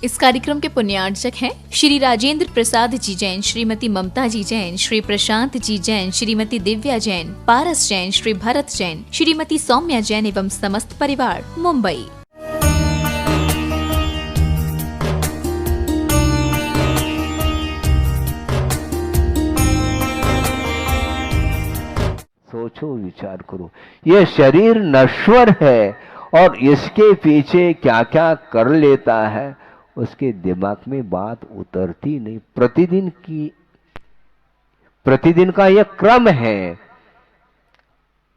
इस कार्यक्रम के पुण्यार्चक हैं श्री राजेंद्र प्रसाद जी जैन, श्रीमती ममता जी जैन, श्री प्रशांत जी जैन, श्रीमती दिव्या जैन, पारस जैन, श्री भरत जैन, श्रीमती सौम्या जैन एवं समस्त परिवार, मुंबई। सोचो, विचार करो, ये शरीर नश्वर है और इसके पीछे क्या क्या कर लेता है, उसके दिमाग में बात उतरती नहीं। प्रतिदिन का यह क्रम है।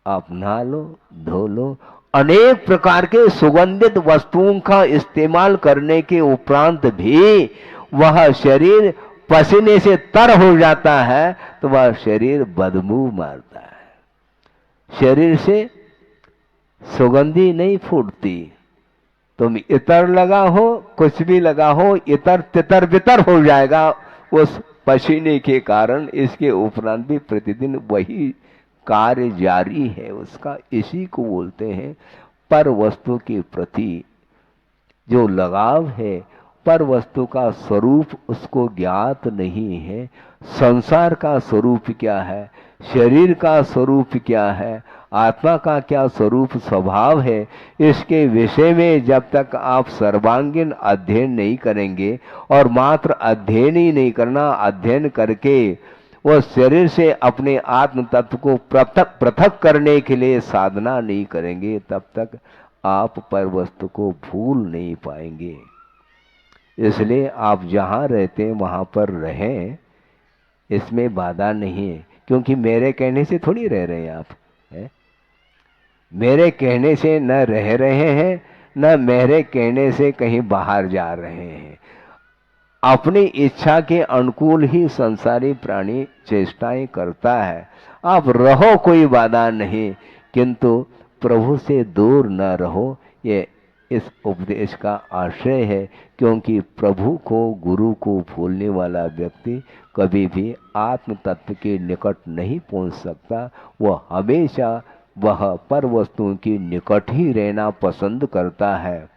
आप नहा लो, धो लो, अनेक प्रकार के सुगंधित वस्तुओं का इस्तेमाल करने के उपरांत भी वह शरीर पसीने से तर हो जाता है, तो वह शरीर बदबू मारता है। शरीर से सुगंधी नहीं फूटती। तुम इतर लगा हो, कुछ भी लगा हो, इतर तितर बितर हो जाएगा उस पसीने के कारण। इसके उपरांत भी प्रतिदिन वही कार्य जारी है उसका। इसी को बोलते हैं पर वस्तु के प्रति जो लगाव है। पर वस्तु का स्वरूप उसको ज्ञात नहीं है। संसार का स्वरूप क्या है, शरीर का स्वरूप क्या है, आत्मा का क्या स्वरूप स्वभाव है, इसके विषय में जब तक आप सर्वांगीण अध्ययन नहीं करेंगे, और मात्र अध्ययन ही नहीं करना, अध्ययन करके वो शरीर से अपने आत्म तत्व को पृथक करने के लिए साधना नहीं करेंगे, तब तक आप पर वस्तु को भूल नहीं पाएंगे। इसलिए आप जहाँ रहते हैं वहाँ पर रहें, इसमें बाधा नहीं है। क्योंकि मेरे कहने से थोड़ी रह रहे हैं आप, है? मेरे कहने से न रह रहे हैं, न मेरे कहने से कहीं बाहर जा रहे हैं। अपनी इच्छा के अनुकूल ही संसारी प्राणी चेष्टाएं करता है। आप रहो, कोई बाधा नहीं, किंतु प्रभु से दूर न रहो, ये इस उपदेश का आशय है। क्योंकि प्रभु को, गुरु को भूलने वाला व्यक्ति कभी भी आत्म तत्व के निकट नहीं पहुंच सकता। वह हमेशा वह पर वस्तुओं के निकट ही रहना पसंद करता है,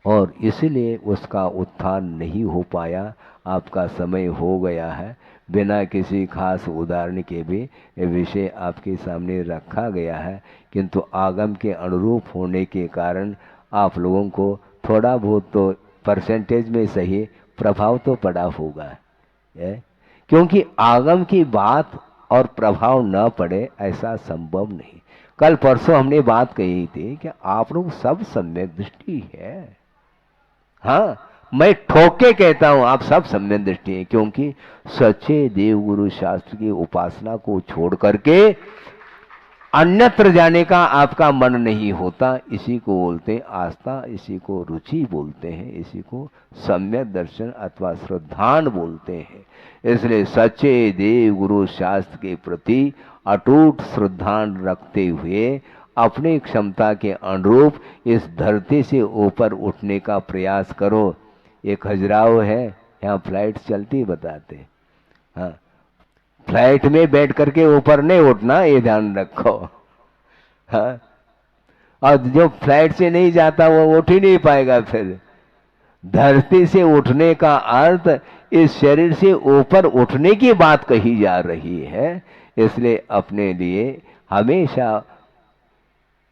और इसलिए उसका उत्थान नहीं हो पाया। आपका समय हो गया है। बिना किसी खास उदाहरण के भी ये विषय आपके सामने रखा गया है, किंतु आगम के अनुरूप होने के कारण आप लोगों को थोड़ा बहुत तो परसेंटेज में सही प्रभाव तो पड़ा होगा, क्योंकि आगम की बात और प्रभाव न पड़े ऐसा संभव नहीं। कल परसों हमने बात कही थी कि आप लोग सब सम्यक दृष्टि है। हाँ, मैं ठोक के कहता हूं आप सब सम्यक दृष्टि है, क्योंकि सच्चे देव गुरु शास्त्र की उपासना को छोड़ करके अन्यत्र जाने का आपका मन नहीं होता। इसी को बोलते हैं आस्था, इसी को रुचि बोलते हैं, इसी को सम्यक दर्शन अथवा श्रद्धान बोलते हैं। इसलिए सच्चे देव गुरु शास्त्र के प्रति अटूट श्रद्धान रखते हुए अपनी क्षमता के अनुरूप इस धरती से ऊपर उठने का प्रयास करो। एक खजुराहो है, यहाँ फ्लाइट चलती बताते, हाँ, फ्लाइट में बैठ करके ऊपर नहीं उठना, ये ध्यान रखो। हाँ, और जो फ्लाइट से नहीं जाता वो उठ ही नहीं पाएगा। फिर धरती से उठने का अर्थ इस शरीर से ऊपर उठने की बात कही जा रही है। इसलिए अपने लिए हमेशा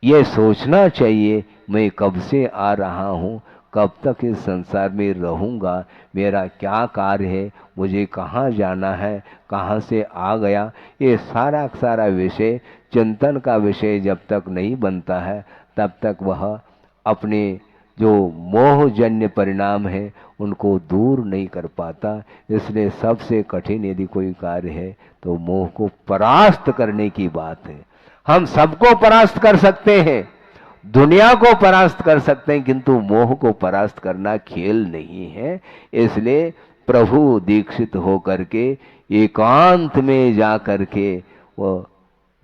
ये सोचना चाहिए, मैं कब से आ रहा हूँ, कब तक इस संसार में रहूँगा, मेरा क्या कार्य है, मुझे कहाँ जाना है, कहाँ से आ गया। ये सारा विषय चिंतन का विषय जब तक नहीं बनता है, तब तक वह अपने जो मोहजन्य परिणाम है उनको दूर नहीं कर पाता। इसलिए सबसे कठिन यदि कोई कार्य है तो मोह को परास्त करने की बात है। हम सबको परास्त कर सकते हैं, दुनिया को परास्त कर सकते हैं, किंतु मोह को परास्त करना खेल नहीं है। इसलिए प्रभु दीक्षित हो करके एकांत में जा करके वो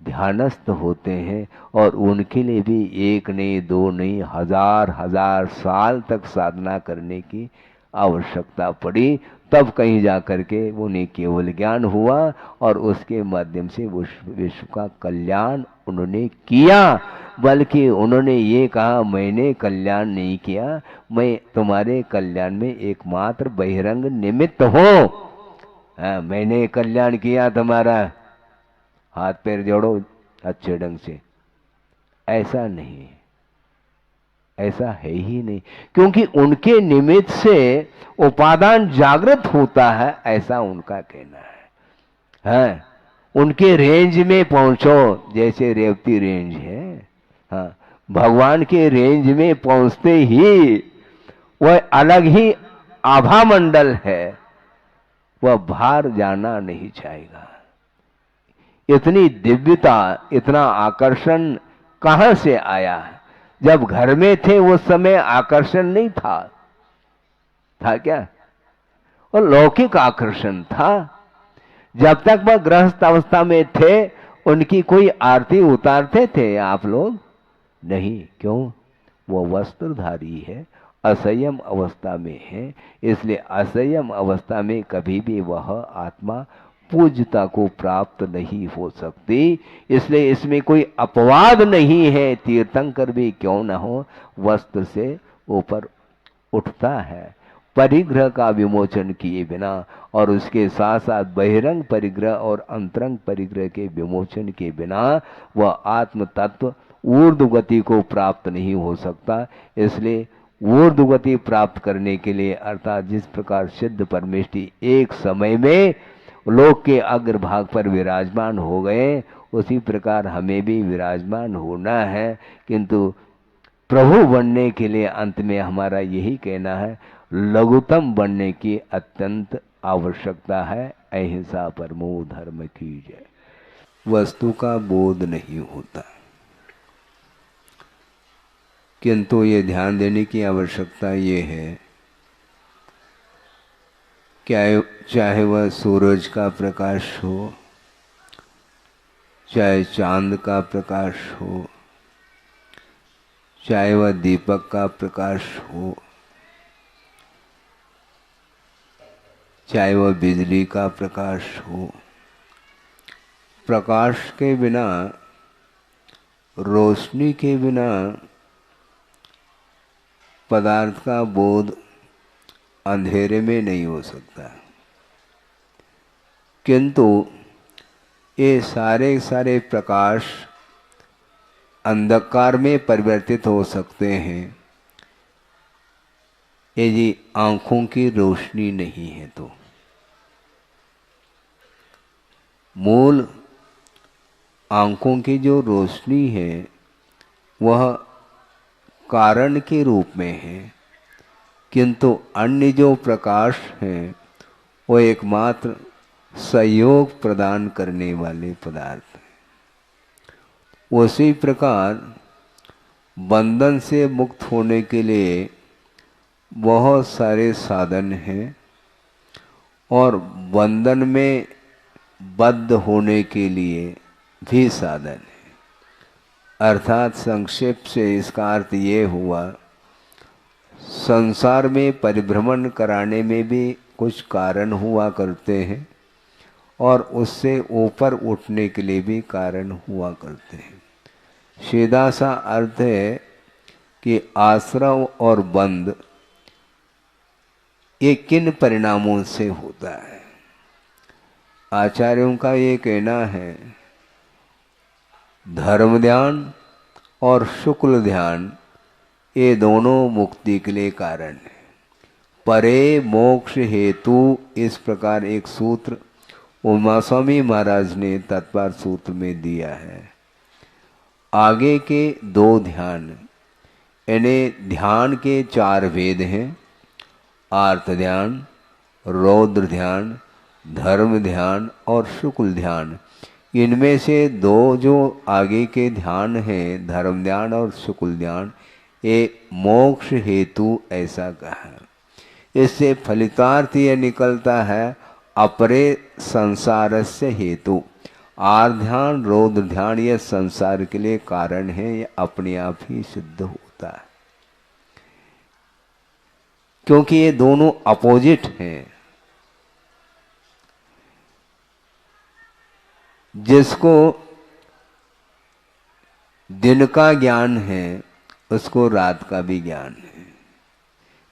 ध्यानस्थ होते हैं, और उनके लिए भी एक नहीं, दो नहीं, हजार साल तक साधना करने की आवश्यकता पड़ी, तब कहीं जा करके उन्हें केवल ज्ञान हुआ और उसके माध्यम से विश्व का कल्याण उन्होंने किया। बल्कि उन्होंने ये कहा, मैंने कल्याण नहीं किया, मैं तुम्हारे कल्याण में एकमात्र बहिरंग निमित्त हूँ। मैंने कल्याण किया तुम्हारा, हाथ पैर जोड़ो अच्छे ढंग से, ऐसा नहीं, ऐसा है ही नहीं। क्योंकि उनके निमित्त से उपादान जागृत होता है, ऐसा उनका कहना है। उनके रेंज में पहुंचो, जैसे रेवती रेंज है, हाँ, भगवान के रेंज में पहुंचते ही वह अलग ही आभा मंडल है, वह बाहर जाना नहीं चाहेगा। इतनी दिव्यता, इतना आकर्षण कहां से आया? जब घर में थे उस समय आकर्षण नहीं था, था क्या? और लौकिक आकर्षण था। जब तक वह गृहस्थ अवस्था में थे, उनकी कोई आरती उतारते थे आप लोग? नहीं। क्यों? वो वस्त्रधारी है, असंयम अवस्था में है, इसलिए असंयम अवस्था में कभी भी वह आत्मा पूज्यता को प्राप्त नहीं हो सकती। इसलिए इसमें कोई अपवाद नहीं है, तीर्थंकर भी क्यों न हो वस्त्र से ऊपर उठता है। परिग्रह का विमोचन किए बिना और उसके साथ साथ बहिरंग परिग्रह और अंतरंग परिग्रह के विमोचन के बिना वह आत्म तत्व ऊर्ध्व गति को प्राप्त नहीं हो सकता। इसलिए ऊर्ध्व गति प्राप्त करने के लिए, अर्थात जिस प्रकार सिद्ध परमेष्ठी एक समय में लोक के अग्रभाग पर विराजमान हो गए, उसी प्रकार हमें भी विराजमान होना है। किंतु प्रभु बनने के लिए अंत में हमारा यही कहना है, लघुतम बनने की अत्यंत आवश्यकता है। अहिंसा परमो धर्म की जय। वस्तु का बोध नहीं होता, किंतु ये ध्यान देने की आवश्यकता ये है, चाहे वह सूरज का प्रकाश हो, चाहे चांद का प्रकाश हो, चाहे वह दीपक का प्रकाश हो, चाहे वह बिजली का प्रकाश हो, प्रकाश के बिना, रोशनी के बिना पदार्थ का बोध अंधेरे में नहीं हो सकता। किंतु ये सारे सारे प्रकाश अंधकार में परिवर्तित हो सकते हैं यदि आंखों की रोशनी नहीं है तो। मूल आंखों की जो रोशनी है वह कारण के रूप में है, किंतु अन्य जो प्रकाश हैं वो एकमात्र सहयोग प्रदान करने वाले पदार्थ हैं। उसी प्रकार बंधन से मुक्त होने के लिए बहुत सारे साधन हैं और बंधन में बद्ध होने के लिए भी साधन है। अर्थात संक्षेप से इसका अर्थ ये हुआ, संसार में परिभ्रमण कराने में भी कुछ कारण हुआ करते हैं और उससे ऊपर उठने के लिए भी कारण हुआ करते हैं। सीधा सा अर्थ है कि आश्रव और बंध ये किन परिणामों से होता है। आचार्यों का ये कहना है, धर्म ध्यान और शुक्ल ध्यान ये दोनों मुक्ति के लिए कारण है। परे मोक्ष हेतु, इस प्रकार एक सूत्र उमा स्वामी महाराज ने तत्पर सूत्र में दिया है। आगे के दो ध्यान, यानी ध्यान के 4 भेद हैं, आर्त ध्यान, रौद्र ध्यान, धर्म ध्यान और शुक्ल ध्यान। इनमें से 2 जो आगे के ध्यान हैं, धर्म ध्यान और शुक्ल ध्यान, ये मोक्ष हेतु ऐसा कहा। इससे फलितार्थ यह निकलता है, अपरे संसारस्य हेतु। आर्त ध्यान, रौद्र ध्यान ये संसार के लिए कारण है, ये अपने आप ही सिद्ध होता है। क्योंकि ये दोनों अपोजिट हैं। जिसको दिन का ज्ञान है उसको रात का भी ज्ञान है।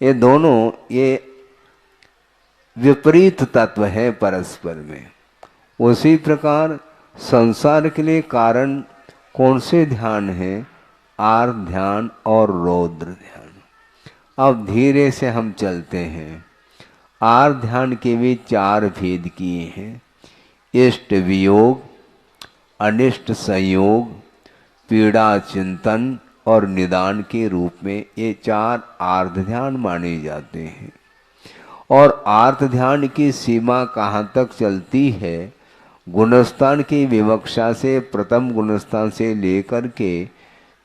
ये दोनों ये विपरीत तत्व है परस्पर में। उसी प्रकार संसार के लिए कारण कौन से ध्यान है? आर्त ध्यान और रौद्र ध्यान। अब धीरे से हम चलते हैं। आर्त ध्यान के भी 4 भेद किए हैं। इष्ट वियोग, अनिष्ट संयोग, पीड़ा चिंतन और निदान के रूप में ये 4 आर्त ध्यान माने जाते हैं। और आर्त ध्यान की सीमा कहाँ तक चलती है? गुणस्थान की विवक्षा से प्रथम गुणस्थान से लेकर के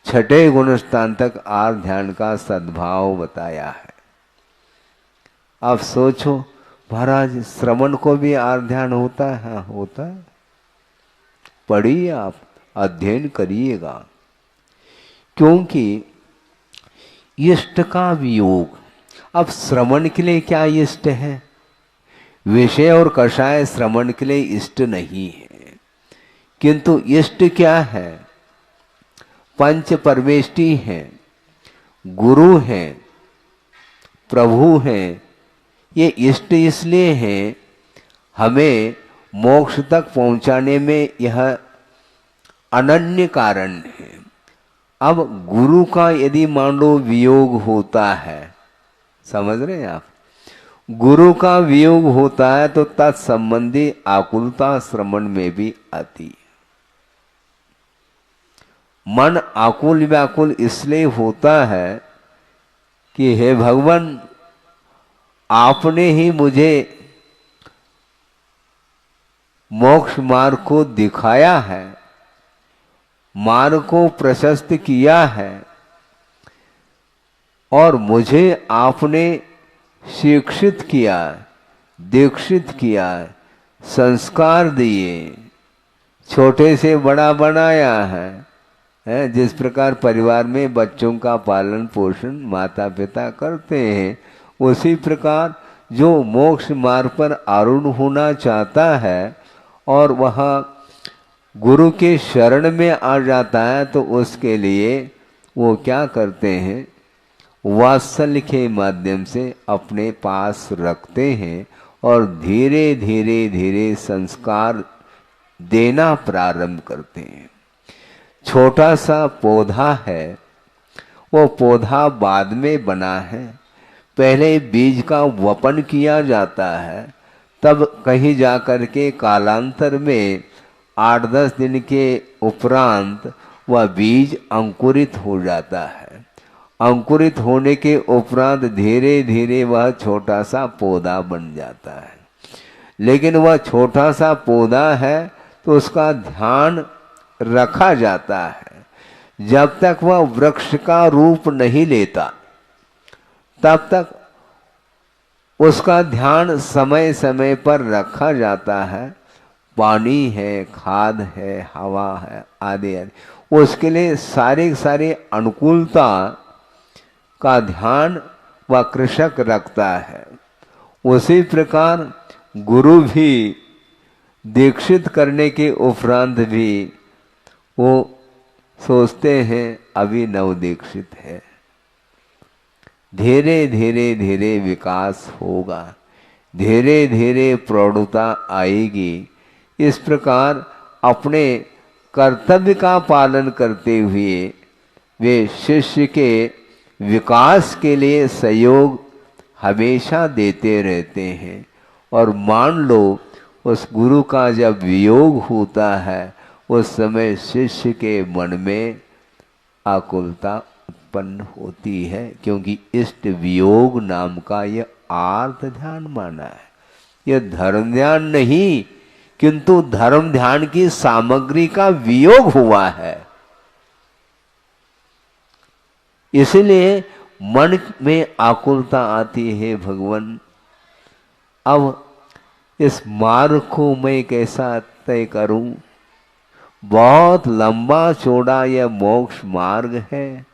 6ठे गुणस्थान तक आर्त ध्यान का सद्भाव बताया है। अब सोचो महाराज, श्रवण को भी आर्त ध्यान होता है? हाँ, होता है। पढ़िए, आप अध्ययन करिएगा। क्योंकि इष्ट का वियोग, अब श्रवण के लिए क्या इष्ट है? विषय और कषाय श्रवण के लिए इष्ट नहीं है, किंतु इष्ट क्या है? पंच परमेष्टि हैं, गुरु हैं, प्रभु हैं। ये इष्ट इसलिए हैं हमें मोक्ष तक पहुंचाने में यह अनन्य कारण है। अब गुरु का यदि मान लो वियोग होता है, समझ रहे हैं आप? गुरु का वियोग होता है तो तत्संबंधी आकुलता श्रवण में भी आती है। मन आकुल व्याकुल इसलिए होता है कि हे भगवान, आपने ही मुझे मोक्ष मार्ग को दिखाया है, मार्ग को प्रशस्त किया है, और मुझे आपने शिक्षित किया, दीक्षित किया, संस्कार दिए, छोटे से बड़ा बनाया है। जिस प्रकार परिवार में बच्चों का पालन पोषण माता पिता करते हैं, उसी प्रकार जो मोक्ष मार्ग पर आरूढ़ होना चाहता है और वह गुरु के शरण में आ जाता है, तो उसके लिए वो क्या करते हैं? वात्सल्य के माध्यम से अपने पास रखते हैं और धीरे धीरे धीरे संस्कार देना प्रारंभ करते हैं। छोटा सा पौधा है, वो पौधा बाद में बना है। पहले बीज का वपन किया जाता है, तब कहीं जाकर के कालांतर में 8-10 दिन के उपरांत वह बीज अंकुरित हो जाता है। अंकुरित होने के उपरांत धीरे धीरे वह छोटा सा पौधा बन जाता है। लेकिन वह छोटा सा पौधा है तो उसका ध्यान रखा जाता है। जब तक वह वृक्ष का रूप नहीं लेता तब तक उसका ध्यान समय समय पर रखा जाता है। पानी है, खाद है, हवा है, आदि आदि, उसके लिए सारे अनुकूलता का ध्यान वह कृषक रखता है। उसी प्रकार गुरु भी दीक्षित करने के उपरांत भी वो सोचते हैं अभी नव दीक्षित है, धीरे धीरे धीरे विकास होगा, धीरे धीरे प्रौढ़ता आएगी। इस प्रकार अपने कर्तव्य का पालन करते हुए वे शिष्य के विकास के लिए सहयोग हमेशा देते रहते हैं। और मान लो उस गुरु का जब वियोग होता है, उस समय शिष्य के मन में आकुलता उत्पन्न होती है, क्योंकि इष्ट वियोग नाम का यह आर्त ध्यान माना है। यह धर्म ध्यान नहीं, किंतु धर्म ध्यान की सामग्री का वियोग हुआ है। इसलिए मन में आकुलता आती है, भगवान अब इस मार्ग को मैं कैसा तय करूं? बहुत लंबा चौड़ा यह मोक्ष मार्ग है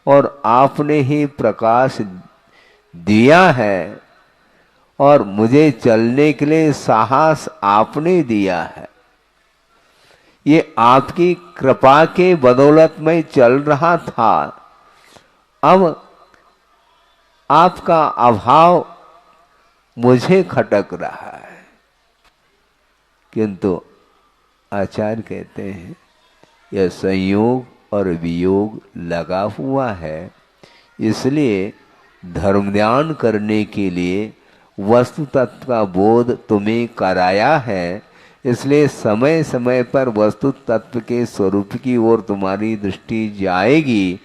और आपने ही प्रकाश दिया है और मुझे चलने के लिए साहस आपने दिया है। ये आपकी कृपा के बदौलत मैं चल रहा था। अब आपका अभाव मुझे खटक रहा है। किंतु आचार्य कहते हैं यह संयोग और वियोग लगा हुआ है, इसलिए धर्म ध्यान करने के लिए वस्तु तत्व का बोध तुम्हें कराया है। इसलिए समय समय पर वस्तु तत्व के स्वरूप की ओर तुम्हारी दृष्टि जाएगी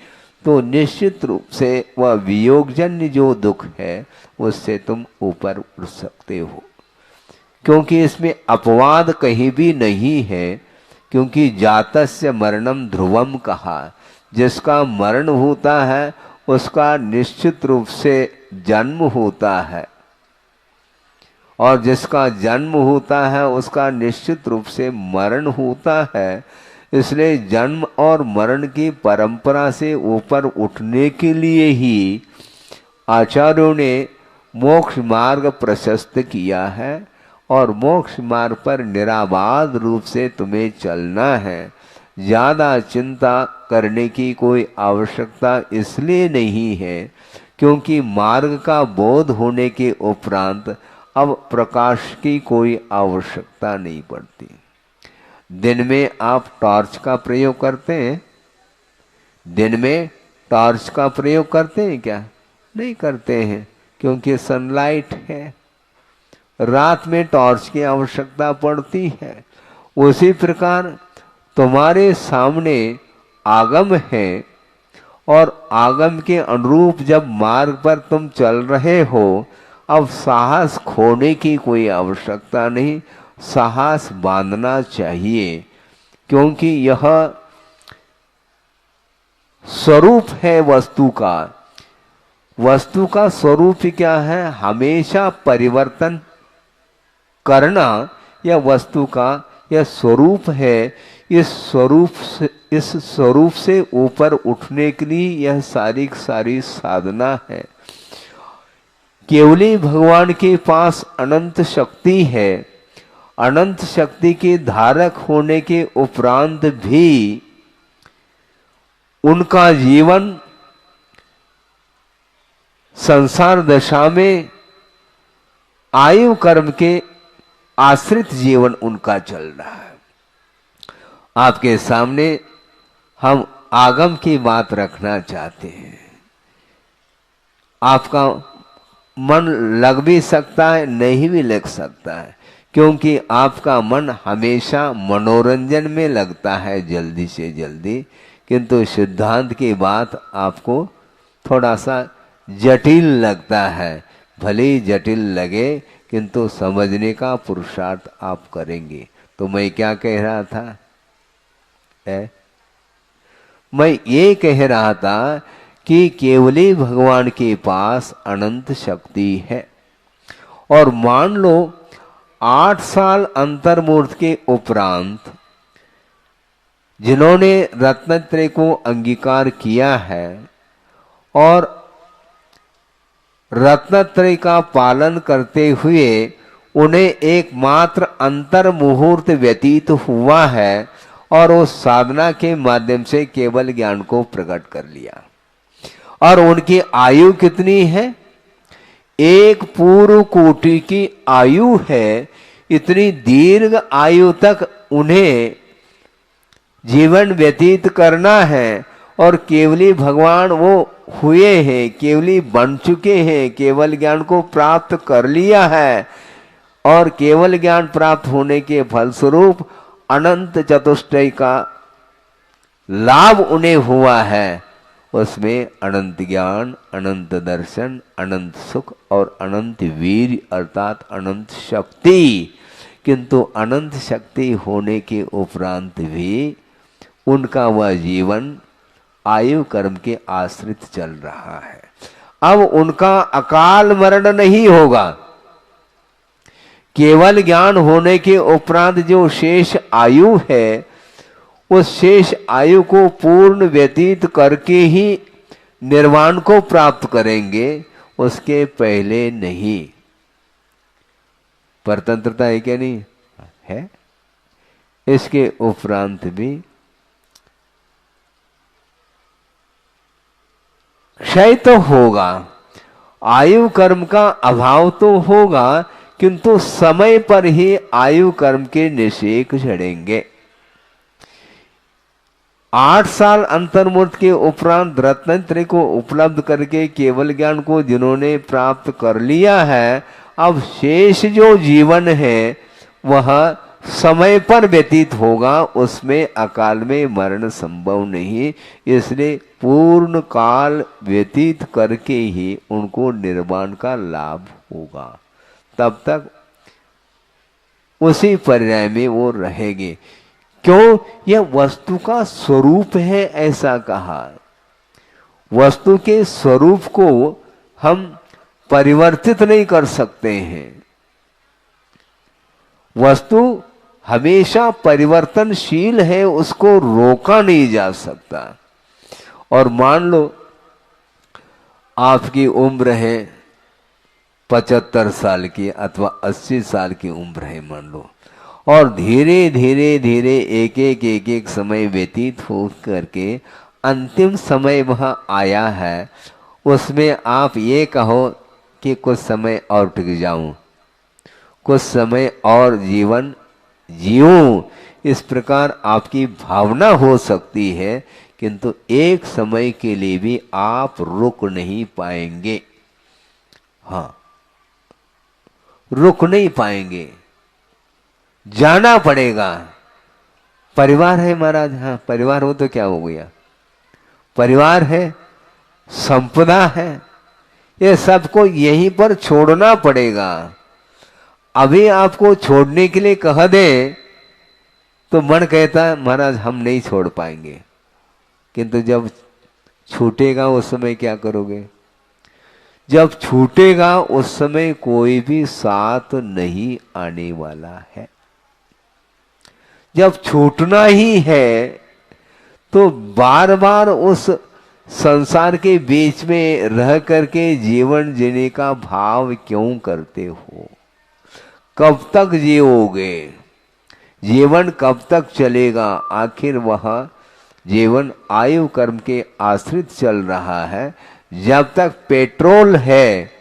तो निश्चित रूप से वह वियोगजन्य जो दुख है उससे तुम ऊपर उठ सकते हो, क्योंकि इसमें अपवाद कहीं भी नहीं है। क्योंकि जातस्य मरणम ध्रुवम कहा, जिसका मरण होता है उसका निश्चित रूप से जन्म होता है, और जिसका जन्म होता है उसका निश्चित रूप से मरण होता है। इसलिए जन्म और मरण की परंपरा से ऊपर उठने के लिए ही आचार्यों ने मोक्ष मार्ग प्रशस्त किया है, और मोक्ष मार्ग पर निराबाध रूप से तुम्हें चलना है। ज़्यादा चिंता करने की कोई आवश्यकता इसलिए नहीं है क्योंकि मार्ग का बोध होने के उपरांत अब प्रकाश की कोई आवश्यकता नहीं पड़ती। दिन में आप टॉर्च का प्रयोग करते हैं? दिन में टॉर्च का प्रयोग करते हैं क्या? नहीं करते हैं, क्योंकि सनलाइट है। रात में टॉर्च की आवश्यकता पड़ती है। उसी प्रकार तुम्हारे सामने आगम है, और आगम के अनुरूप जब मार्ग पर तुम चल रहे हो, अब साहस खोने की कोई आवश्यकता नहीं, साहस बांधना चाहिए, क्योंकि यह स्वरूप है वस्तु का। वस्तु का स्वरूप क्या है? हमेशा परिवर्तन करना यह वस्तु का यह स्वरूप है। इस स्वरूप से ऊपर उठने के लिए यह सारी साधना है। केवली भगवान के पास अनंत शक्ति है। अनंत शक्ति के धारक होने के उपरांत भी उनका जीवन संसार दशा में आयु कर्म के आश्रित जीवन उनका चल रहा है। आपके सामने हम आगम की बात रखना चाहते हैं। आपका मन लग भी सकता है, नहीं भी लग सकता है, क्योंकि आपका मन हमेशा मनोरंजन में लगता है जल्दी से जल्दी। किंतु सिद्धांत की बात आपको थोड़ा सा जटिल लगता है। भले ही जटिल लगे, किंतु समझने का पुरुषार्थ आप करेंगे। तो मैं क्या कह रहा था? मैं ये कह रहा था कि केवली भगवान के पास अनंत शक्ति है, और मान लो 8 साल अंतर्मूर्त के उपरांत जिन्होंने रत्नत्रय को अंगीकार किया है और रत्नत्रय का पालन करते हुए उन्हें एकमात्र अंतर मुहूर्त व्यतीत हुआ है, और उस साधना के माध्यम से केवल ज्ञान को प्रकट कर लिया। और उनकी आयु कितनी है? एक पूर्व कोटि की आयु है। इतनी दीर्घ आयु तक उन्हें जीवन व्यतीत करना है, और केवली भगवान वो हुए हैं, केवली बन चुके हैं, केवल ज्ञान को प्राप्त कर लिया है, और केवल ज्ञान प्राप्त होने के फलस्वरूप अनंत चतुष्टय का लाभ उन्हें हुआ है। उसमें अनंत ज्ञान, अनंत दर्शन, अनंत सुख और अनंत वीर अर्थात अनंत शक्ति। किंतु अनंत शक्ति होने के उपरांत भी उनका वह जीवन आयु कर्म के आश्रित चल रहा है। अब उनका अकाल मरण नहीं होगा। केवल ज्ञान होने के उपरांत जो शेष आयु है, उस शेष आयु को पूर्ण व्यतीत करके ही निर्वाण को प्राप्त करेंगे। उसके पहले नहीं। परतंत्रता है क्या? नहीं है। इसके उपरांत भी क्षय तो होगा, आयु कर्म का अभाव तो होगा, किंतु समय पर ही आयु कर्म के निषेक झड़ेंगे। 8 साल अंतर्मुक्त के उपरांत रत्नत्रय को उपलब्ध करके केवल ज्ञान को जिन्होंने प्राप्त कर लिया है, अब शेष जो जीवन है वह समय पर व्यतीत होगा, उसमें अकाल में मरण संभव नहीं। इसलिए पूर्ण काल व्यतीत करके ही उनको निर्वाण का लाभ होगा, तब तक उसी पर्याय में वो रहेंगे। क्यों? यह वस्तु का स्वरूप है, ऐसा कहा। वस्तु के स्वरूप को हम परिवर्तित नहीं कर सकते हैं। वस्तु हमेशा परिवर्तनशील है, उसको रोका नहीं जा सकता। और मान लो आपकी उम्र है 75 साल की अथवा 80 साल की उम्र है मान लो, और धीरे धीरे धीरे एक एक समय व्यतीत हो करके अंतिम समय वह आया है, उसमें आप ये कहो कि कुछ समय और टिक जाऊं, कुछ समय और जीवन जीऊं, इस प्रकार आपकी भावना हो सकती है, किंतु एक समय के लिए भी आप रुक नहीं पाएंगे। हाँ, रुक नहीं पाएंगे, जाना पड़ेगा। परिवार है महाराज, हाँ परिवार हो तो क्या हो गया, परिवार है, संपदा है, ये सबको यहीं पर छोड़ना पड़ेगा। अभी आपको छोड़ने के लिए कह दे तो मन कहता है महाराज हम नहीं छोड़ पाएंगे, किंतु जब छूटेगा उस समय क्या करोगे? जब छूटेगा उस समय कोई भी साथ नहीं आने वाला है। जब छूटना ही है तो बार बार उस संसार के बीच में रह करके जीवन जीने का भाव क्यों करते हो? कब तक जियोगे? जीवन कब तक चलेगा? आखिर वह जीवन आयु कर्म के आश्रित चल रहा है। जब तक पेट्रोल है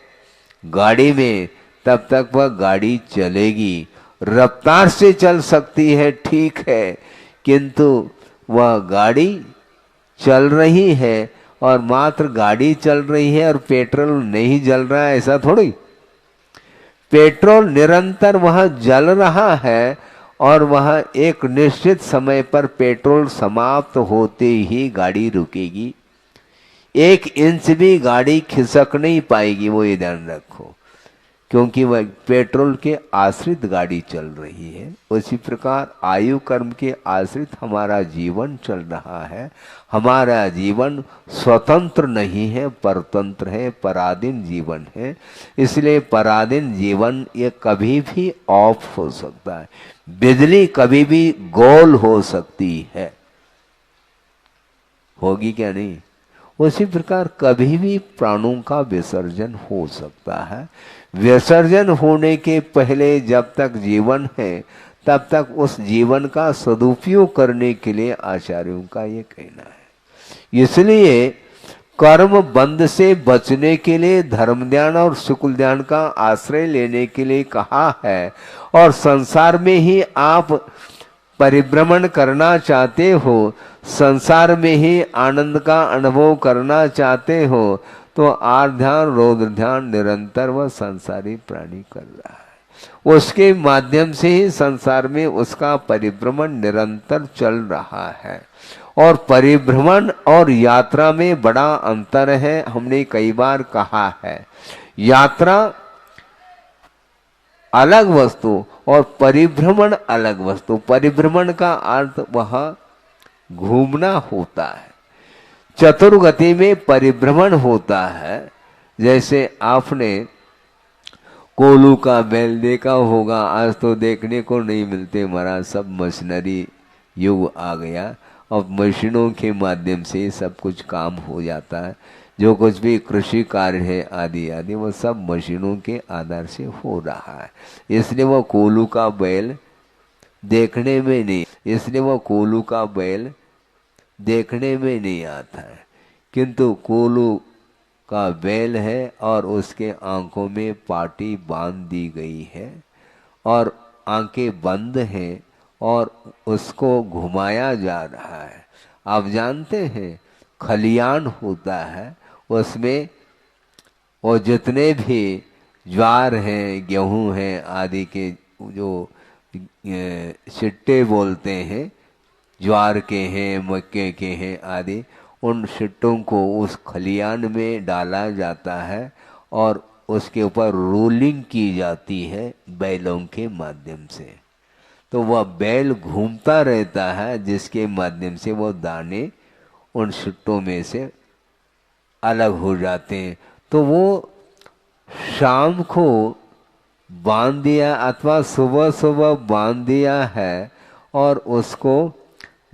गाड़ी में तब तक वह गाड़ी चलेगी, रफ्तार से चल सकती है ठीक है, किंतु वह गाड़ी चल रही है और मात्र गाड़ी चल रही है और पेट्रोल नहीं जल रहा है, ऐसा थोड़ी। पेट्रोल निरंतर वह जल रहा है और वह एक निश्चित समय पर पेट्रोल समाप्त होते ही गाड़ी रुकेगी। 1 इंच भी गाड़ी खिसक नहीं पाएगी, वो ये ध्यान रखो, क्योंकि वह पेट्रोल के आश्रित गाड़ी चल रही है। उसी प्रकार आयु कर्म के आश्रित हमारा जीवन चल रहा है। हमारा जीवन स्वतंत्र नहीं है, परतंत्र है, पराधीन जीवन है। इसलिए पराधीन जीवन ये कभी भी ऑफ हो सकता है, बिजली कभी भी गोल हो सकती है, होगी क्या? नहीं। उसी प्रकार कभी भी प्राणों का विसर्जन हो सकता है। विसर्जन होने के पहले जब तक जीवन है तब तक उस जीवन का सदुपयोग करने के लिए आचार्यों का ये कहना है। इसलिए कर्म बंध से बचने के लिए धर्म ध्यान और शुक्ल ध्यान का आश्रय लेने के लिए कहा है। और संसार में ही आप परिभ्रमण करना चाहते हो, संसार में ही आनंद का अनुभव करना चाहते हो, तो आर्ध ध्यान रौद्र ध्यान निरंतर वह संसारी प्राणी कर रहा है। उसके माध्यम से ही संसार में उसका परिभ्रमण निरंतर चल रहा है। और परिभ्रमण और यात्रा में बड़ा अंतर है, हमने कई बार कहा है। यात्रा अलग वस्तु और परिभ्रमण अलग वस्तु। परिभ्रमण का अर्थ वह घूमना होता है, चतुर्गति में परिभ्रमण होता है। जैसे आपने कोलू का बैल देखा होगा, आज तो देखने को नहीं मिलते महाराज, सब मशीनरी युग आ गया और मशीनों के माध्यम से सब कुछ काम हो जाता है। जो कुछ भी कृषि कार्य है आदि आदि वो सब मशीनों के आधार से हो रहा है। इसलिए वो कोल्हू का बैल देखने में नहीं, इसलिए वो कोल्हू का बैल देखने में नहीं आता है, किंतु कोल्हू का बैल है और उसके आंखों में पाटी बांध दी गई है और आंखें बंद हैं और उसको घुमाया जा रहा है। आप जानते हैं खलियान होता है, उसमें वो जितने भी ज्वार हैं, गेहूं हैं आदि के जो सिट्टे बोलते हैं, ज्वार के हैं, मक्के के हैं आदि, उन सिट्टों को उस खलियान में डाला जाता है और उसके ऊपर रोलिंग की जाती है बैलों के माध्यम से। तो वह बैल घूमता रहता है जिसके माध्यम से वो दाने उन सिट्टों में से अलग हो जाते हैं। तो वो शाम को बांध दिया अथवा सुबह सुबह बांध दिया है और उसको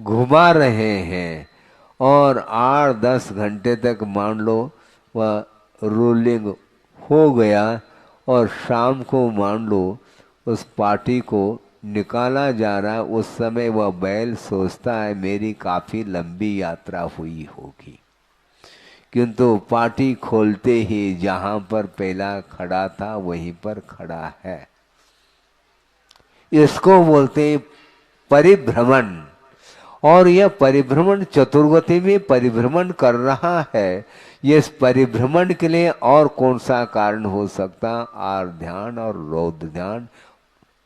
घुमा रहे हैं और 8-10 घंटे तक मान लो वह रोलिंग हो गया और शाम को मान लो उस पार्टी को निकाला जा रहा है। उस समय वह बैल सोचता है मेरी काफ़ी लंबी यात्रा हुई होगी, किंतु पार्टी खोलते ही जहाँ पर पहला खड़ा था वहीं पर खड़ा है। इसको बोलते हैं परिभ्रमण। और यह परिभ्रमण चतुर्गति में परिभ्रमण कर रहा है। ये इस परिभ्रमण के लिए और कौन सा कारण हो सकता? आर ध्यान और रौद्र ध्यान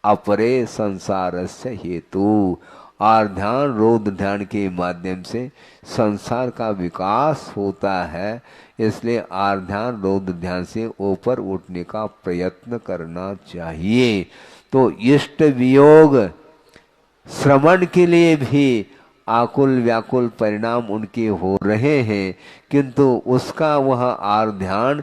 अपरे संसारस्य हेतु। आर ध्यान रौद्र ध्यान के माध्यम से संसार का विकास होता है, इसलिए आर ध्यान रौद्र ध्यान से ऊपर उठने का प्रयत्न करना चाहिए। तो इष्ट वियोग श्रवण के लिए भी आकुल व्याकुल परिणाम उनके हो रहे हैं, किंतु उसका वह आर ध्यान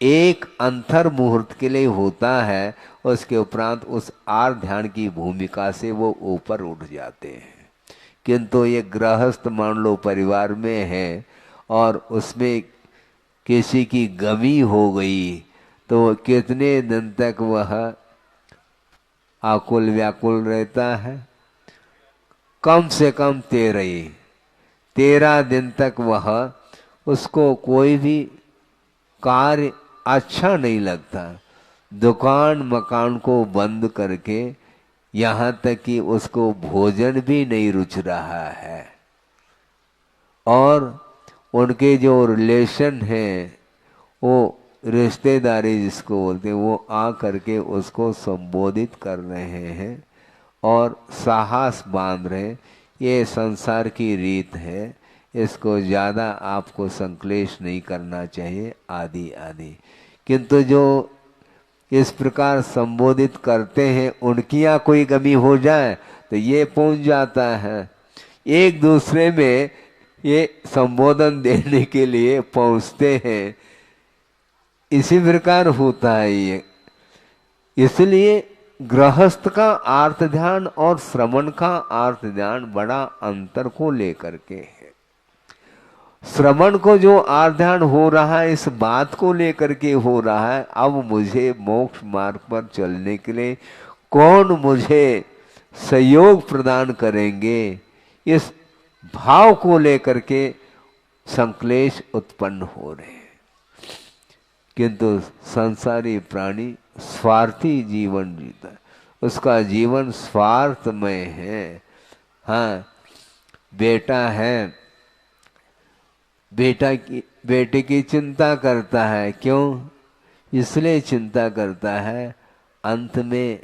एक अंतर मुहूर्त के लिए होता है। उसके उपरांत उस आर ध्यान की भूमिका से वो ऊपर उठ जाते हैं। किंतु ये गृहस्थ मान लो परिवार में है और उसमें किसी की गमी हो गई तो कितने दिन तक वह आकुल व्याकुल रहता है? कम से कम 13 दिन तक वह उसको कोई भी कार्य अच्छा नहीं लगता। दुकान मकान को बंद करके यहाँ तक कि उसको भोजन भी नहीं रुच रहा है। और उनके जो रिलेशन हैं, वो रिश्तेदारी जिसको बोलते हैं, वो आ करके उसको संबोधित कर रहे हैं और साहस बांध रहे। ये संसार की रीत है, इसको ज़्यादा आपको संक्लेश नहीं करना चाहिए आदि आदि। किंतु जो इस प्रकार संबोधित करते हैं उनकी यहाँ कोई कमी हो जाए तो ये पहुंच जाता है। एक दूसरे में ये संबोधन देने के लिए पहुंचते हैं। इसी प्रकार होता है ये। इसलिए गृहस्थ का आर्त ध्यान और श्रवण का आर्त ध्यान बड़ा अंतर को लेकर के है। श्रवण को जो आर्त ध्यान हो रहा है इस बात को लेकर के हो रहा है, अब मुझे मोक्ष मार्ग पर चलने के लिए कौन मुझे सहयोग प्रदान करेंगे, इस भाव को लेकर के संक्लेश उत्पन्न हो रहे हैं। किंतु संसारी प्राणी स्वार्थी जीवन जीता है, उसका जीवन स्वार्थमय है। हाँ, बेटा है, बेटे की चिंता करता है। क्यों? इसलिए चिंता करता है अंत में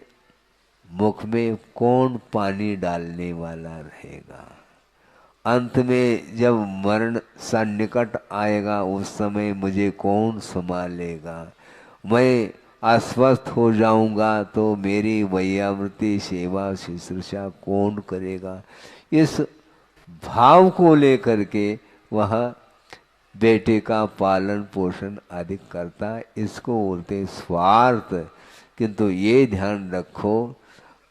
मुख में कौन पानी डालने वाला रहेगा। अंत में जब मरण सन्निकट आएगा उस समय मुझे कौन संभालेगा। मैं अस्वस्थ हो जाऊंगा तो मेरी वैयावृत्ति सेवा शुश्रूषा कौन करेगा। इस भाव को लेकर के वह बेटे का पालन पोषण अधिक करता है। इसको बोलते स्वार्थ। किंतु ये ध्यान रखो,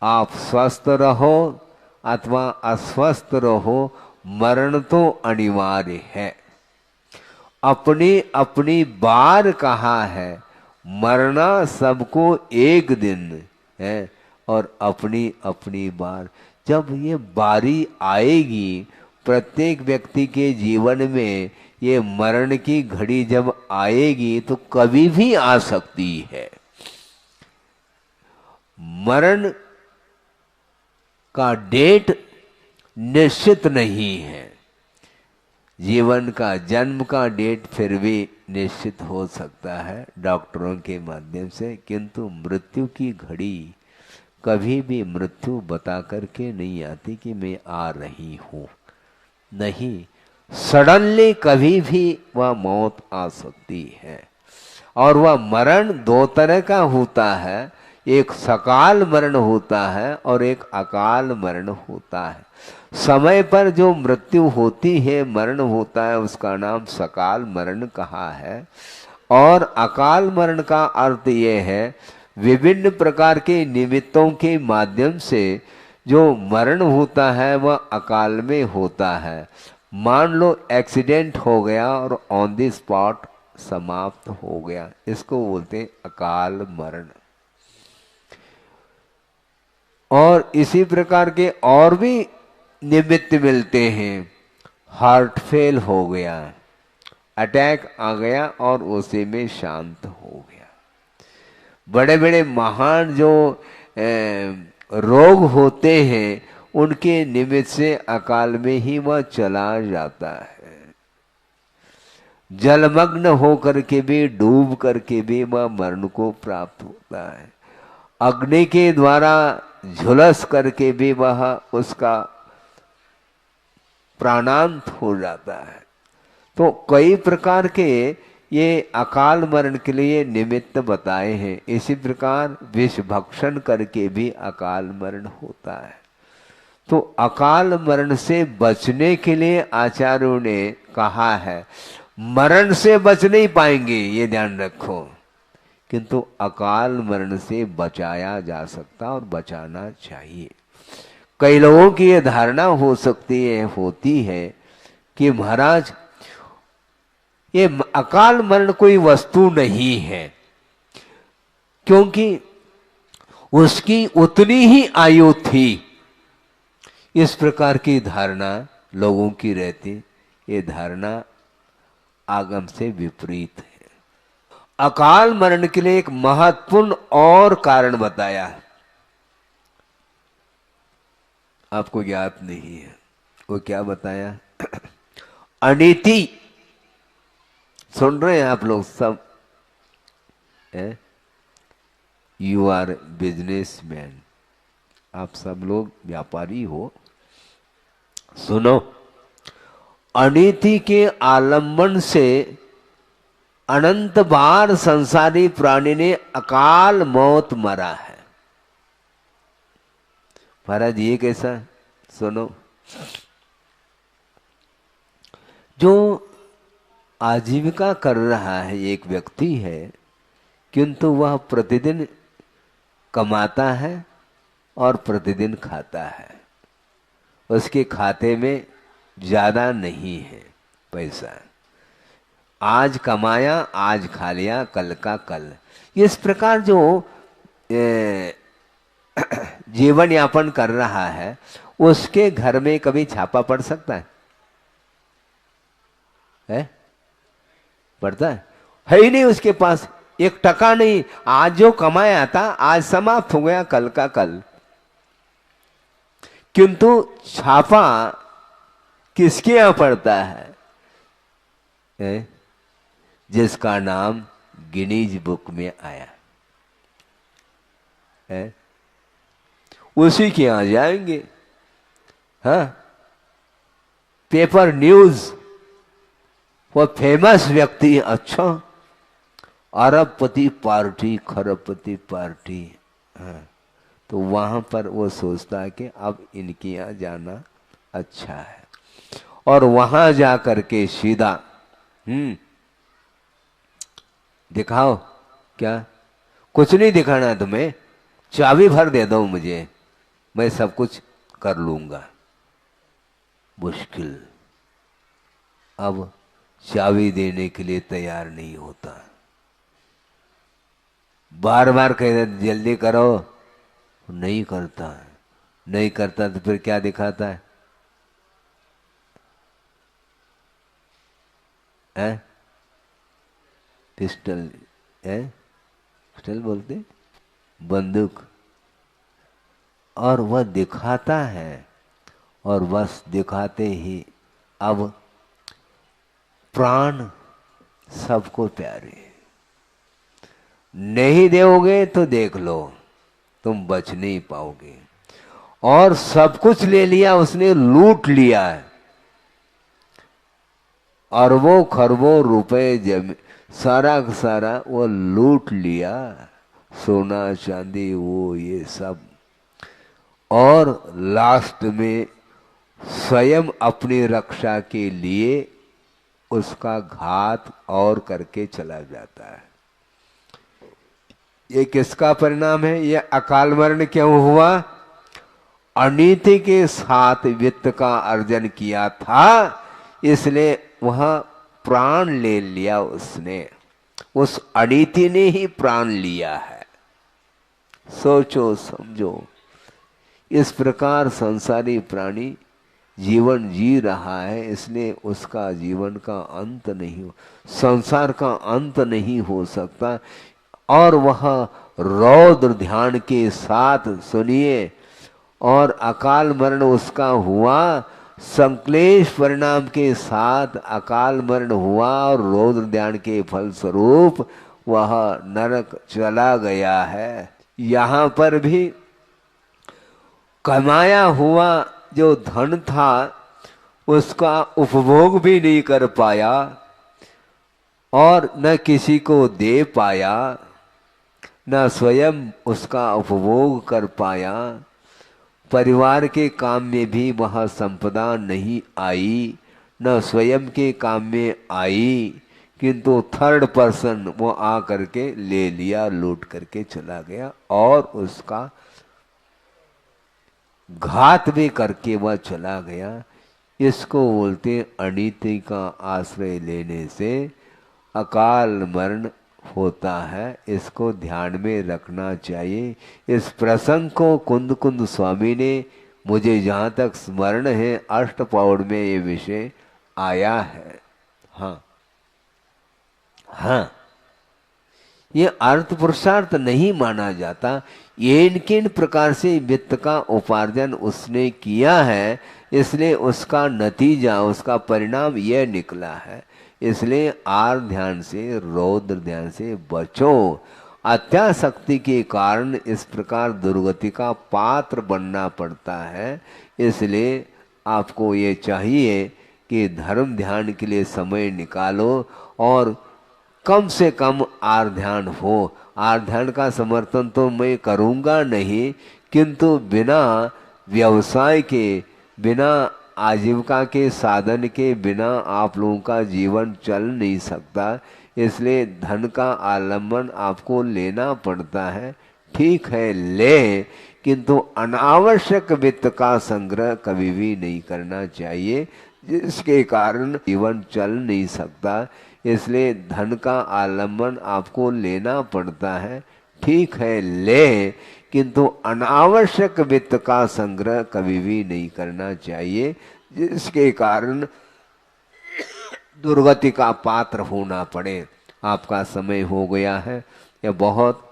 आप स्वस्थ रहो अथवा अस्वस्थ रहो, मरण तो अनिवार्य है। अपनी अपनी बार कहा है, मरना सबको एक दिन है, और अपनी अपनी बार। जब ये बारी आएगी प्रत्येक व्यक्ति के जीवन में, ये मरण की घड़ी जब आएगी तो कभी भी आ सकती है। मरण का डेट निश्चित नहीं है। जीवन का, जन्म का डेट फिर भी निश्चित हो सकता है डॉक्टरों के माध्यम से, किंतु मृत्यु की घड़ी कभी भी मृत्यु बता करके नहीं आती कि मैं आ रही हूँ। नहीं, सडनली कभी भी वह मौत आ सकती है। और वह मरण दो तरह का होता है, एक सकाल मरण होता है और एक अकाल मरण होता है। समय पर जो मृत्यु होती है, मरण होता है, उसका नाम सकाल मरण कहा है। और अकाल मरण का अर्थ ये है, विभिन्न प्रकार के निमित्तों के माध्यम से जो मरण होता है वह अकाल में होता है। मान लो एक्सीडेंट हो गया और ऑन द स्पॉट समाप्त हो गया, इसको बोलते हैं अकाल मरण। और इसी प्रकार के और भी निमित्त मिलते हैं। हार्ट फेल हो गया, अटैक आ गया और उसी में शांत हो गया। बड़े बड़े महान जो रोग होते हैं, उनके निमित्त से अकाल में ही वह चला जाता है। जलमग्न होकर के भी, डूब करके भी वह मरण को प्राप्त होता है। अग्नि के द्वारा झुलस करके भी वह उसका प्राणांत हो जाता है। तो कई प्रकार के ये अकाल मरण के लिए निमित्त बताए हैं। इसी प्रकार विष भक्षण करके भी अकाल मरण होता है। तो अकाल मरण से बचने के लिए आचार्यों ने कहा है, मरण से बच नहीं पाएंगे ये ध्यान रखो, किंतु अकाल मरण से बचाया जा सकता और बचाना चाहिए। कई लोगों की ये धारणा हो सकती है, होती है कि महाराज ये अकाल मरण कोई वस्तु नहीं है, क्योंकि उसकी उतनी ही आयु थी। इस प्रकार की धारणा लोगों की रहती। ये धारणा आगम से विपरीत है। अकाल मरण के लिए एक महत्वपूर्ण और कारण बताया, आपको ज्ञात नहीं है। वो क्या बताया? अनीति। सुन रहे हैं आप लोग सब? यू आर बिजनेसमैन, आप सब लोग व्यापारी हो। सुनो, अनीति के आलंबन से अनंत बार संसारी प्राणी ने अकाल मौत मरा है। महाराज ये कैसा? सुनो, जो आजीविका कर रहा है एक व्यक्ति है, किंतु वह प्रतिदिन कमाता है और प्रतिदिन खाता है। उसके खाते में ज्यादा नहीं है पैसा। आज कमाया, आज खा लिया, कल का कल। इस प्रकार जो जीवन यापन कर रहा है, उसके घर में कभी छापा पड़ सकता है? पड़ता है ही नहीं। उसके पास एक टका नहीं। आज जो कमाया था आज समाप्त हो गया, कल का कल। किंतु छापा किसके यहां पड़ता है? जिसका नाम गिनीज बुक में आया है, उसी के यहां जाएंगे। हाँ, पेपर न्यूज, वो फेमस व्यक्ति, अच्छा अरबपति पार्टी, खरबपति पार्टी, हाँ, तो वहां पर वो सोचता है कि अब इनके यहाँ जाना अच्छा है। और वहां जा करके सीधा दिखाओ। क्या? कुछ नहीं दिखाना तुम्हें, चाबी भर दे दो मुझे, मैं सब कुछ कर लूंगा। मुश्किल। अब चाबी देने के लिए तैयार नहीं होता। बार बार कहते जल्दी करो, नहीं करता है। नहीं करता तो फिर क्या दिखाता है? हैं? पिस्टल है, पिस्टल बोलते, बंदूक। और वह दिखाता है, और बस दिखाते ही अब प्राण सबको प्यारे। नहीं दोगे तो देख लो, तुम बच नहीं पाओगे। और सब कुछ ले लिया उसने, लूट लिया है। अरबों खरबों रुपए जमीन सारा का सारा वो लूट लिया, सोना चांदी वो ये सब। और लास्ट में स्वयं अपनी रक्षा के लिए उसका घात और करके चला जाता है। ये किसका परिणाम है? ये अकाल मरण क्यों हुआ? अनीति के साथ वित्त का अर्जन किया था, इसलिए वह प्राण ले लिया उसने। उस अनीति ने ही प्राण लिया है। सोचो समझो, इस प्रकार संसारी प्राणी जीवन जी रहा है, इसलिए उसका जीवन का अंत नहीं हो, संसार का अंत नहीं हो सकता। और वह रौद्र ध्यान के साथ सुनिए, और अकाल मरण उसका हुआ, संक्लेश परिणाम के साथ अकाल मरण हुआ, और रौद्र ध्यान के फलस्वरूप वह नरक चला गया है। यहाँ पर भी कमाया हुआ जो धन था उसका उपभोग भी नहीं कर पाया, और न किसी को दे पाया, न स्वयं उसका उपभोग कर पाया। परिवार के काम में भी वह संपदा नहीं आई, न स्वयं के काम में आई, किंतु थर्ड पर्सन वो आ करके ले लिया, लूट करके चला गया, और उसका घात भी करके वह चला गया। इसको बोलते अनीति का आश्रय लेने से अकाल मरण होता है। इसको ध्यान में रखना चाहिए। इस प्रसंग को कुंद कुंद स्वामी ने, मुझे जहाँ तक स्मरण है, अष्टपौड़ में ये विषय आया है। हाँ हाँ, ये अर्थ पुरुषार्थ नहीं माना जाता। ये किन प्रकार से वित्त का उपार्जन उसने किया है, इसलिए उसका नतीजा, उसका परिणाम यह निकला है। इसलिए आर ध्यान से, रौद्र ध्यान से बचो। अत्यासक्ति के कारण इस प्रकार दुर्गति का पात्र बनना पड़ता है। इसलिए आपको ये चाहिए कि धर्म ध्यान के लिए समय निकालो, और कम से कम आर ध्यान हो। आर ध्यान का समर्थन तो मैं करूँगा नहीं, किंतु बिना व्यवसाय के, बिना आजीविका के साधन के बिना आप लोगों का जीवन चल नहीं सकता। इसलिए धन का आलम्बन आपको लेना पड़ता है। ठीक है, ले, किंतु अनावश्यक वित्त का संग्रह कभी भी नहीं करना चाहिए, जिसके कारण जीवन चल नहीं सकता। इसलिए धन का आलम्बन आपको लेना पड़ता है। ठीक है, ले, किंतु अनावश्यक वित्त का संग्रह कभी भी नहीं करना चाहिए, जिसके कारण दुर्गति का पात्र होना पड़े। आपका समय हो गया है। यह बहुत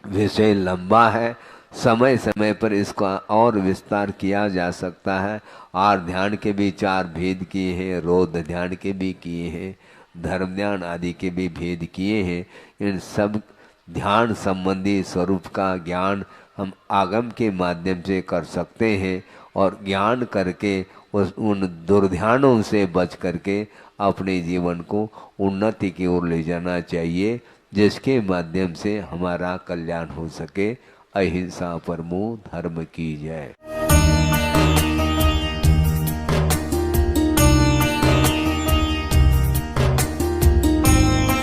विषय लंबा है, समय समय पर इसका और विस्तार किया जा सकता है। आर ध्यान के भी 4 भेद किए हैं, रौद्र ध्यान के भी किए हैं, धर्म ध्यान आदि के भी भेद किए हैं। इन सब ध्यान संबंधी स्वरूप का ज्ञान हम आगम के माध्यम से कर सकते हैं, और ज्ञान करके उन दुर्ध्यानों से बच करके अपने जीवन को उन्नति की ओर ले जाना चाहिए, जिसके माध्यम से हमारा कल्याण हो सके। अहिंसा परमो धर्म की जय।